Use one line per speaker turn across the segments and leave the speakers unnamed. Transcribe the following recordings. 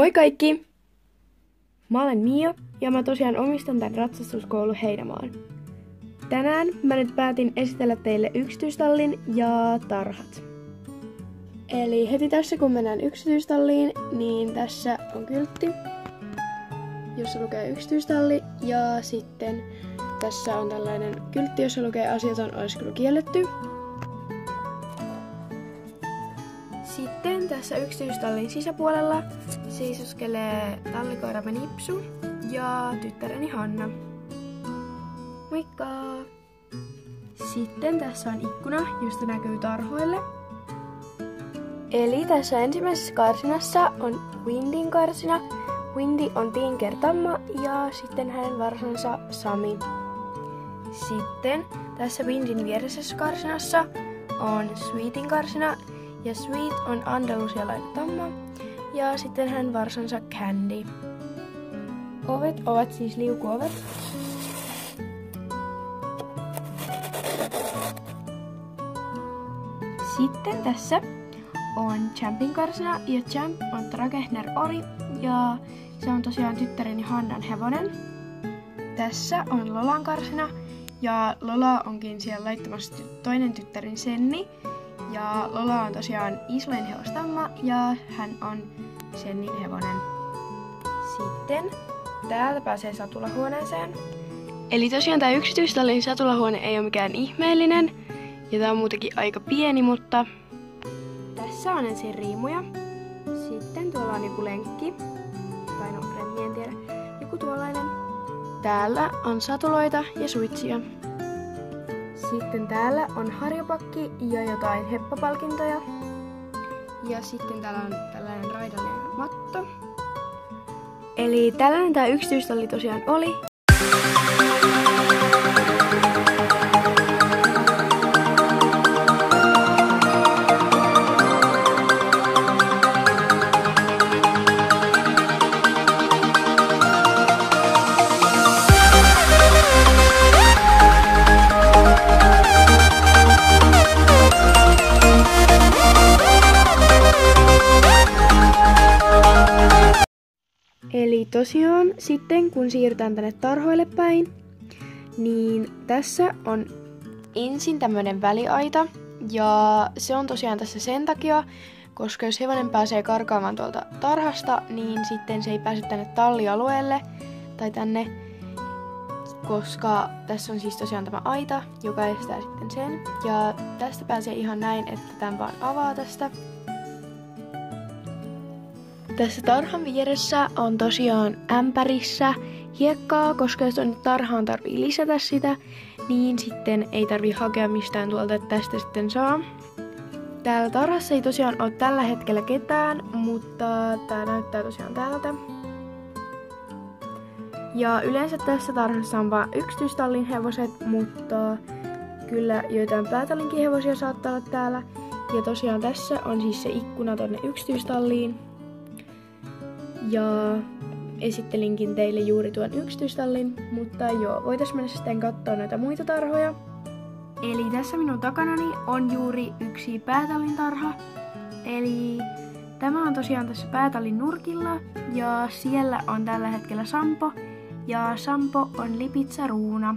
Moi kaikki! Mä olen Mia ja mä tosiaan omistan tän ratsastuskoulu Heinämaan. Tänään mä nyt päätin esitellä teille yksityistallin ja tarhat. Eli heti tässä kun mennään yksityistalliin, niin tässä on kyltti, jossa lukee yksityistalli, ja sitten tässä on tällainen kyltti, jossa lukee asiat on oleskelu kielletty. Sitten tässä yksityistallin sisäpuolella seisoskelee tallikoiramme Nipsu ja tyttäreni Hanna. Moikka! Sitten tässä on ikkuna, josta näkyy tarhoille. Eli tässä ensimmäisessä karsinassa on Windin karsina. Windy on Tinker Tamma ja sitten hänen varsansa Sami. Sitten tässä Windin vieressä karsinassa on Sweetin karsina. Ja Sweet on andalusialainen tamma ja sitten hän varsansa Candy. Ovet ovat siis liukuovet. Sitten tässä on Champin karsina ja Champ on Tragehner Ori ja se on tosiaan tyttäreni Hannan hevonen. Tässä on Lolan karsina ja Lola onkin siellä laittamassa toinen tyttärin Senni. Ja Lola on tosiaan Islain hevostamma ja hän on Sennin hevonen. Sitten täältä pääsee satulahuoneeseen. Eli tosiaan tää yksityistallin satulahuone ei ole mikään ihmeellinen. Ja tää on muutenkin aika pieni, mutta tässä on ensin riimuja. Sitten tuolla on joku lenkki. Tai no, en tiedä. Joku tuollainen. Täällä on satuloita ja suitsia. Sitten täällä on harjapakki ja jotain heppapalkintoja. Ja sitten täällä on tällainen raidallinen matto. Eli tällainen tää yksityistalli tosiaan oli. Eli tosiaan sitten kun siirrytään tänne tarhoille päin, niin tässä on ensin tämmönen väliaita ja se on tosiaan tässä sen takia, koska jos hevonen pääsee karkaamaan tuolta tarhasta, niin sitten se ei pääse tänne tallialueelle tai tänne, koska tässä on siis tosiaan tämä aita, joka estää sitten sen. Ja tästä pääsee ihan näin, että tämän vaan avaa tästä. Tässä tarhan vieressä on tosiaan ämpärissä hiekkaa, koska jos on tarhaan tarvii lisätä sitä, niin sitten ei tarvii hakea mistään tuolta, että tästä sitten saa. Täällä tarhassa ei tosiaan ole tällä hetkellä ketään, mutta tää näyttää tosiaan täältä. Ja yleensä tässä tarhassa on vain yksityistallin hevoset, mutta kyllä joitain päätallinkin hevosia saattaa olla täällä. Ja tosiaan tässä on siis se ikkuna tonne yksityistalliin. Ja esittelinkin teille juuri tuon yksityistallin, mutta joo, voitais mennä sitten katsoa näitä muita tarhoja. Eli tässä minun takanani on juuri yksi päätallin tarha. Eli tämä on tosiaan tässä päätallin nurkilla ja siellä on tällä hetkellä Sampo. Ja Sampo on Lipitsa Ruuna.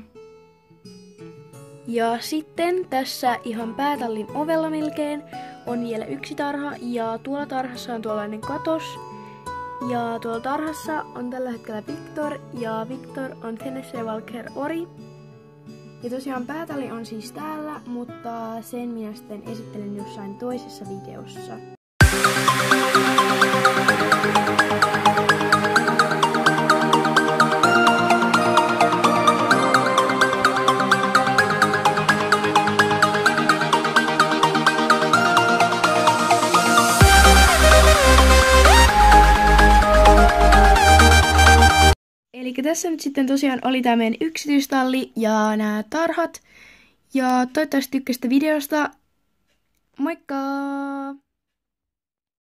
Ja sitten tässä ihan päätallin ovella melkein on vielä yksi tarha ja tuolla tarhassa on tuollainen katos. Ja tuolla tarhassa on tällä hetkellä Victor, ja Victor on Tennessee Walker Ori. Ja tosiaan päätalli on siis täällä, mutta sen minä sitten esittelen jossain toisessa videossa. Eli tässä nyt sitten tosiaan oli tämä meidän yksityistalli ja nämä tarhat. Ja toivottavasti tykkäsitte videosta. Moikka!